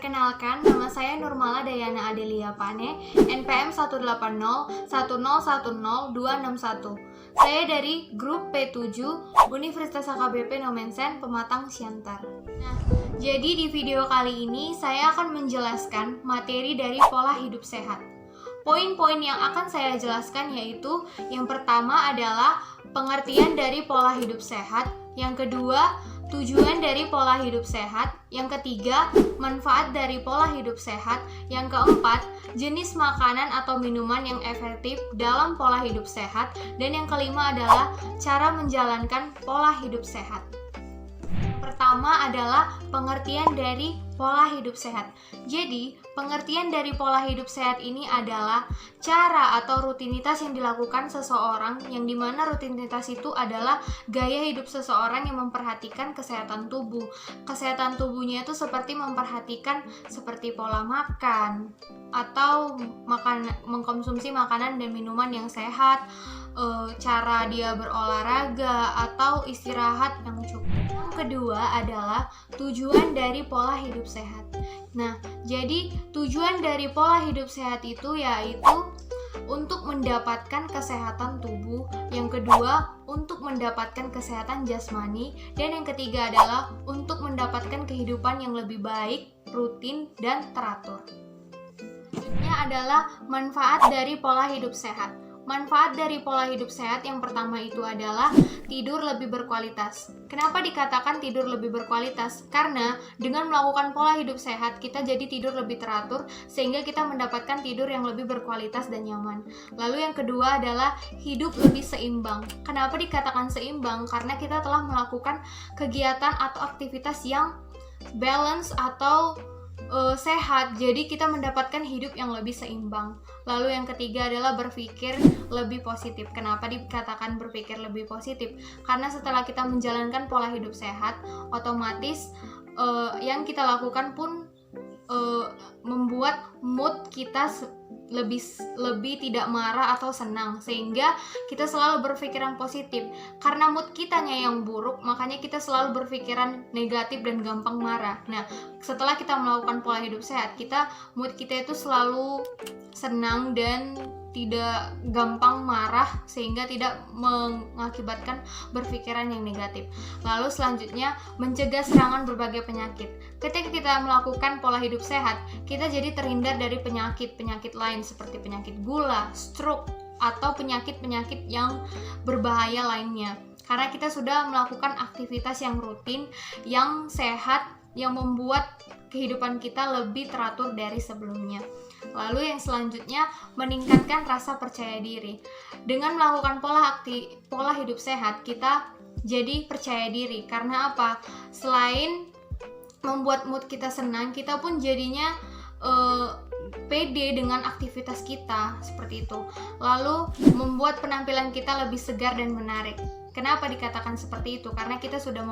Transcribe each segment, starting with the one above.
Perkenalkan, nama saya Nurmala Dayana Adelia Pane, NPM 18010100261. Saya dari grup P7 Universitas HKBP Nomensen Pematang Siantar. Nah, jadi di video kali ini saya akan menjelaskan materi dari pola hidup sehat. Poin-poin yang akan saya jelaskan yaitu yang pertama adalah pengertian dari pola hidup sehat, yang kedua tujuan dari pola hidup sehat, yang ketiga manfaat dari pola hidup sehat, yang keempat jenis makanan atau minuman yang efektif dalam pola hidup sehat, dan yang kelima adalah cara menjalankan pola hidup sehat. Pertama adalah pengertian dari pola hidup sehat. Jadi, pengertian dari pola hidup sehat ini adalah cara atau rutinitas yang dilakukan seseorang, yang dimana rutinitas itu adalah gaya hidup seseorang yang memperhatikan kesehatan tubuh. Kesehatan tubuhnya itu seperti memperhatikan seperti pola makan, atau mengkonsumsi makanan dan minuman yang sehat, cara dia berolahraga, atau istirahat yang cukup. Yang kedua adalah tujuan dari pola hidup sehat. Nah, jadi tujuan dari pola hidup sehat itu yaitu untuk mendapatkan kesehatan tubuh, yang kedua untuk mendapatkan kesehatan jasmani, dan yang ketiga adalah untuk mendapatkan kehidupan yang lebih baik, rutin, dan teratur. Ini adalah manfaat dari pola hidup sehat. Manfaat dari pola hidup sehat yang pertama itu adalah tidur lebih berkualitas. Kenapa dikatakan tidur lebih berkualitas? Karena dengan melakukan pola hidup sehat, kita jadi tidur lebih teratur, sehingga kita mendapatkan tidur yang lebih berkualitas dan nyaman. Lalu yang kedua adalah hidup lebih seimbang. Kenapa dikatakan seimbang? Karena kita telah melakukan kegiatan atau aktivitas yang balance atau sehat, jadi kita mendapatkan hidup yang lebih seimbang. Lalu yang ketiga adalah berpikir lebih positif. Kenapa dikatakan berpikir lebih positif? Karena setelah kita menjalankan pola hidup sehat, otomatis yang kita lakukan pun membuat mood kita lebih tidak marah atau senang, sehingga kita selalu berpikiran positif. Karena mood kitanya yang buruk, makanya kita selalu berpikiran negatif dan gampang marah. Nah, setelah kita melakukan pola hidup sehat, mood kita itu selalu senang dan tidak gampang marah, sehingga tidak mengakibatkan berpikiran yang negatif. Lalu selanjutnya, mencegah serangan berbagai penyakit. Ketika kita melakukan pola hidup sehat, kita jadi terhindar dari penyakit lain seperti penyakit gula, stroke, atau penyakit-penyakit yang berbahaya lainnya. Karena kita sudah melakukan aktivitas yang rutin, yang sehat, yang membuat kehidupan kita lebih teratur dari sebelumnya. Lalu yang selanjutnya, meningkatkan rasa percaya diri. Dengan melakukan pola hidup sehat, kita jadi percaya diri. Karena apa? Selain membuat mood kita senang, kita pun jadinya pede dengan aktivitas kita, seperti itu. Lalu membuat penampilan kita lebih segar dan menarik. Kenapa dikatakan seperti itu? Karena kita sudah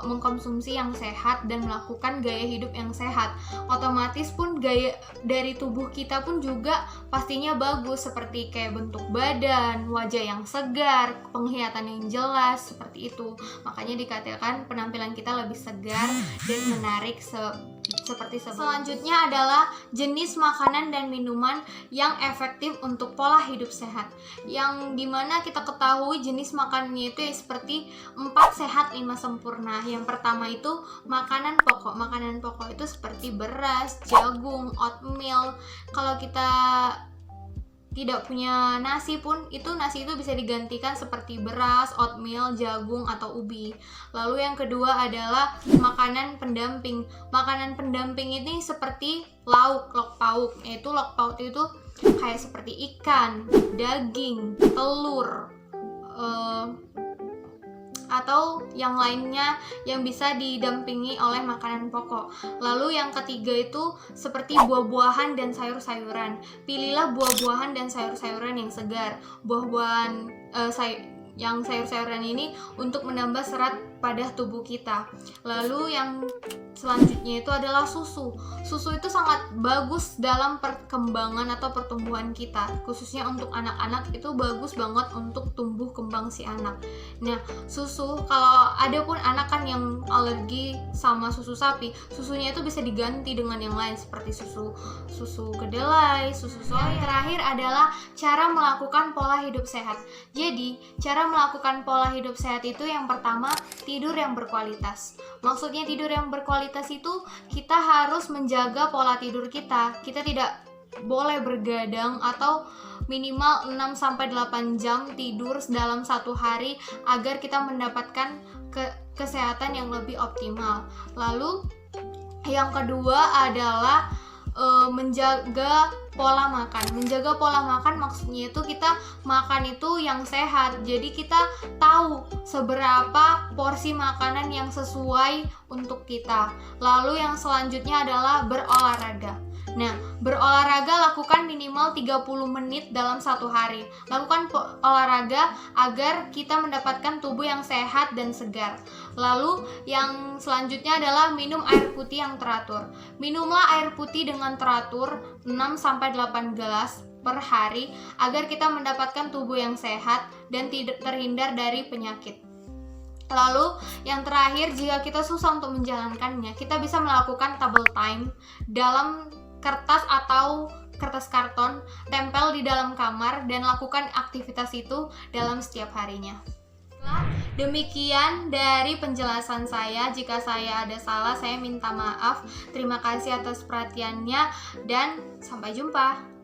mengkonsumsi yang sehat dan melakukan gaya hidup yang sehat. Otomatis pun gaya dari tubuh kita pun juga pastinya bagus, seperti kayak bentuk badan, wajah yang segar, penglihatan yang jelas, seperti itu. Makanya dikatakan penampilan kita lebih segar dan menarik seperti sebelumnya. Selanjutnya adalah jenis makanan dan minuman yang efektif untuk pola hidup sehat, yang dimana kita ketahui jenis makanannya itu seperti 4 sehat 5 sempurna. Yang pertama itu makanan pokok. Makanan pokok itu seperti beras, jagung, oatmeal. Kalau kita tidak punya nasi pun, nasi itu bisa digantikan seperti beras, oatmeal, jagung, atau ubi. Lalu yang kedua adalah makanan pendamping. Makanan pendamping ini seperti lauk pauk. Yaitu lauk pauk itu kayak seperti ikan, daging, telur, atau yang lainnya yang bisa didampingi oleh makanan pokok. Lalu yang ketiga itu seperti buah-buahan dan sayur-sayuran. Pilihlah buah-buahan dan sayur-sayuran yang segar. Yang sayur-sayuran ini untuk menambah serat pada tubuh kita. Lalu yang selanjutnya itu adalah susu. Susu itu sangat bagus dalam perkembangan atau pertumbuhan kita, khususnya untuk anak-anak itu bagus banget untuk tumbuh kembang si anak. Nah, susu, kalau ada pun anak kan yang alergi sama susu sapi, susunya itu bisa diganti dengan yang lain seperti susu kedelai, susu soya. Yang terakhir adalah cara melakukan pola hidup sehat. Jadi, cara melakukan pola hidup sehat itu yang pertama, tidur yang berkualitas. Maksudnya tidur yang berkualitas itu kita harus menjaga pola tidur kita. Kita tidak boleh bergadang atau minimal 6-8 jam tidur dalam satu hari agar kita mendapatkan kesehatan yang lebih optimal. Lalu yang kedua adalah menjaga pola makan. Menjaga pola makan maksudnya itu kita makan itu yang sehat. Jadi kita tahu seberapa porsi makanan yang sesuai untuk kita. Lalu yang selanjutnya adalah berolahraga. Nah, berolahraga lakukan minimal 30 menit dalam satu hari. Lakukan olahraga agar kita mendapatkan tubuh yang sehat dan segar. Lalu yang selanjutnya adalah minum air putih yang teratur. Minumlah air putih dengan teratur 6-8 gelas per hari agar kita mendapatkan tubuh yang sehat dan tidak terhindar dari penyakit. Lalu yang terakhir, jika kita susah untuk menjalankannya, kita bisa melakukan table time dalam kertas atau kertas karton, tempel di dalam kamar dan lakukan aktivitas itu dalam setiap harinya. Demikian dari penjelasan saya. Jika saya ada salah, saya minta maaf. Terima kasih atas perhatiannya dan sampai jumpa.